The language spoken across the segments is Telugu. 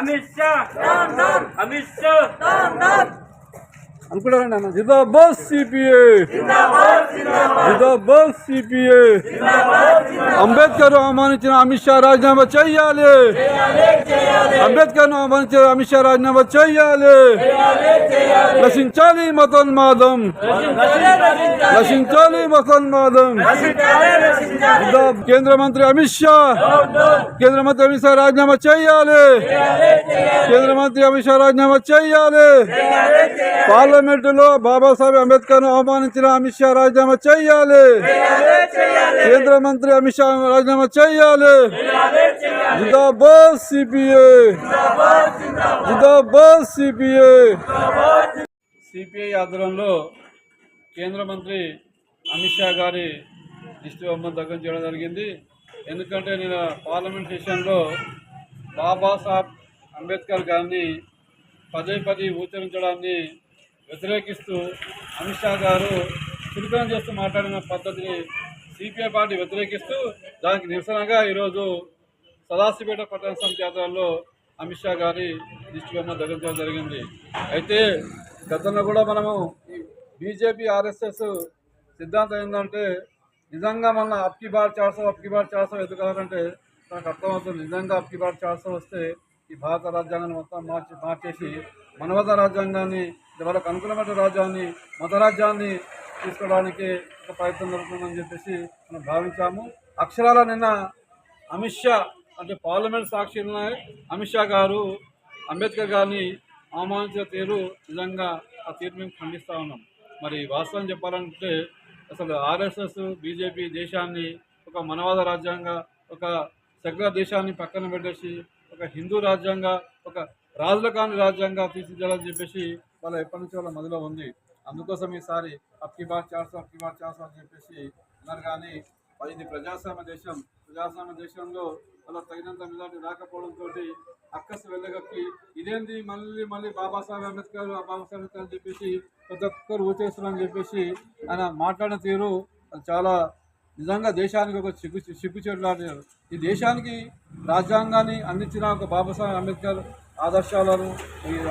అమిత్ షా అమిత్ షా అనుకుంటారండి అన్న. జిందాబాద్ సిపిఐ, జిందాబాద్ సిపిఐ. అంబేద్కర్ ఆహ్వానించిన అమిత్ షా రాజీనామా చెయ్యాలి. అంబేద్కర్ ఆహ్వానించిన అమిత్ షా రాజీనామా చెయ్యాలి. నశించాలి మతోన్మాదం, నశించాలి మతోన్మాదం. కేంద్ర మంత్రి అమిత్ షా, కేంద్ర మంత్రి అమిత్ షా రాజీనామా చెయ్యాలి. కేంద్ర మంత్రి అమిత్ షా రాజీనామా చెయ్యాలి. పార్లమెంటులో బాబాసాహెబ్ అంబేద్కర్ ను అవమానించిన అమిత్ షా రాజీనామా చెయ్యాలి. కేంద్ర మంత్రి అమిత్ షా రాజీనామా చెయ్యాలి. జిందాబాద్ సిపిఐ, జిందాబాద్ సిపిఐ. సిపిఐ ఆధ్వర్యంలో కేంద్ర మంత్రి అమిత్ షా గారి దిష్టి బొమ్మను దగ్ధం చేయడం జరిగింది. ఎందుకంటే నేను పార్లమెంట్ సెషన్లో బాబాసాహెబ్ అంబేద్కర్ గారిని పదే ఉచ్చరించడాన్ని వ్యతిరేకిస్తూ అమిత్ షా గారు చురుకం చేస్తూ మాట్లాడిన పద్ధతిని సిపిఐ పార్టీ వ్యతిరేకిస్తూ దానికి నిరసనగా ఈరోజు సదాశివపేట పట్టణ సమితి ఆధ్వర్యంలో అమిత్ షా గారి దిష్టి బొమ్మ ధరించడం జరిగింది. అయితే గతంలో కూడా మనము బీజేపీ ఆర్ఎస్ఎస్ సిద్ధాంతం ఏంటంటే నిజంగా మన అప్కి బార్ 400 ఎందుకు కావాలంటే మనకు అర్థమవుతుంది. నిజంగా అప్కి బార్ 400 వస్తే ఈ భారత రాజ్యాంగాన్ని మొత్తం మార్చేసి మనవత రాజ్యాంగాన్ని, వాళ్ళకు అనుకూలమైన రాజ్యాన్ని, మత రాజ్యాన్ని తీసుకోవడానికి ఒక ప్రయత్నం జరుగుతుందని చెప్పేసి మనం భావించాము. అక్షరాల నిన్న అమిత్ షా అంటే పార్లమెంట్ సాక్షిలో అమిత్ షా గారు అంబేద్కర్ గారిని అవమానించిన తీరు నిజంగా ఆ తీరు మేము ఖండిస్తూ ఉన్నాం. మరి వాస్తవం చెప్పాలంటే అసలు ఆర్ఎస్ఎస్ బీజేపీ దేశాన్ని ఒక మనవాద రాజ్యాంగ, ఒక సెక్యులర్ దేశాన్ని పక్కన పెట్టేసి ఒక హిందూ రాజ్యాంగ, ఒక రాజుల కాని రాజ్యాంగ తీర్చిదిద్దాలని చెప్పేసి వాళ్ళ ఎప్పటి నుంచి వాళ్ళ మదిలో ఉంది. అందుకోసం ఈసారి అప్కి బార్ 400 అని చెప్పేసి అన్నారు. కానీ ఇది ప్రజాస్వామ్య దేశంలో వాళ్ళ తగినంత మెజార్టీ రాకపోవడంతో అక్కసు వెళ్ళగక్కి ఇదేంటి మళ్ళీ బాబాసాహెబ్ అంబేద్కర్ అని చెప్పేసి ప్రతి ఒక్కరు ఊచేస్తున్నారని చెప్పేసి ఆయన మాట్లాడిన తీరు చాలా నిజంగా దేశానికి ఒక సిగ్గుచేట్లాడారు. ఈ దేశానికి రాజ్యాంగాన్ని అందించిన ఒక బాబాసాహెబ్ అంబేద్కర్ ఆదర్శాలను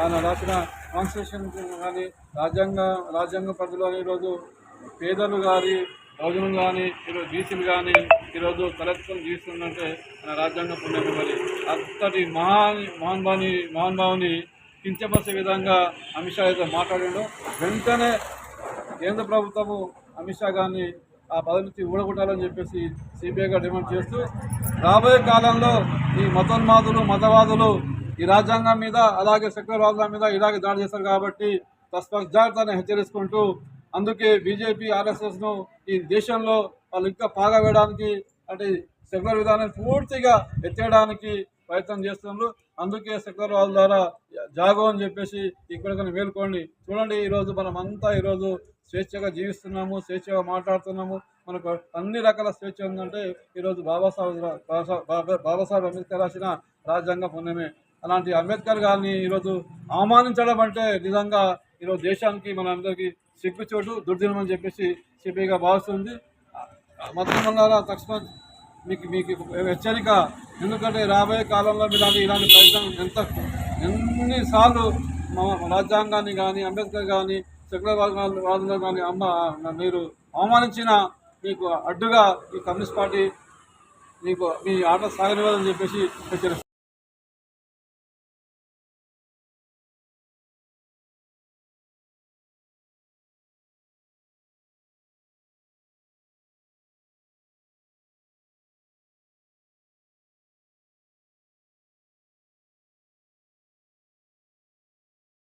ఆయన రాసిన కాన్స్టిట్యూషన్ కానీ రాజ్యాంగ పరిధిలో ఈరోజు పేదలు కానీ బహుజనులు కానీ ఈరోజు బీసీలు కానీ ఈరోజు తలెత్తుకొని జీవిస్తుందంటే మన రాజ్యాంగ పుణ్యమే. మరి అంతటి మహానుభావుని కించపరిచే విధంగా అమిత్ షా అయితే మాట్లాడాడు. వెంటనే కేంద్ర ప్రభుత్వము అమిత్ షా గారిని ఆ పదవి నుంచి ఊడగొట్టాలని చెప్పేసి సిబిఐగా డిమాండ్ చేస్తూ రాబోయే కాలంలో ఈ మతవాదులు ఈ రాజ్యాంగం మీద అలాగే సెక్యులర్ వాదుల మీద ఇలాగే దాడి చేస్తారు కాబట్టి తస్పజాగ్రత్తని హెచ్చరిస్తుంటూ అందుకే బీజేపీ ఆర్ఎస్ఎస్ను ఈ దేశంలో వాళ్ళు ఇంకా పాగా వేయడానికి అంటే సెక్యులర్ విధానాన్ని పూర్తిగా ఎత్తేయడానికి ప్రయత్నం చేస్తున్నారు. అందుకే సెక్యులర్ వాళ్ళ ద్వారా జాగో అని చెప్పేసి ఇక్కడికైనా మేల్కోండి. చూడండి, ఈరోజు మనమంతా ఈరోజు స్వేచ్ఛగా జీవిస్తున్నాము, స్వేచ్ఛగా మాట్లాడుతున్నాము. మనకు అన్ని రకాల స్వేచ్ఛ ఉందంటే ఈరోజు బాబాసాహెబ్ అంబేద్కర్ రాసిన రాజ్యాంగ పుణ్యమే. అలాంటి అంబేద్కర్ గారిని ఈరోజు అవమానించడం అంటే నిజంగా ఈరోజు దేశానికి మనందరికీ సిగ్గుచోటు, దుర్దినం అని చెప్పేసి సిపిఐగా భావిస్తుంది. మతమంగా తక్షణ మీకు హెచ్చరిక. ఎందుకంటే రాబోయే కాలంలో ఇలాంటి ప్రయత్నం ఎన్నిసార్లు రాజ్యాంగాన్ని కానీ అంబేద్కర్ కానీ సెక్యులర్ వాదులు కానీ మీరు అవమానించిన మీకు అడ్డుగా ఈ కమ్యూనిస్ట్ పార్టీ మీ ఆట సాగనివ్వాలని చెప్పేసి హెచ్చరిస్తుంది.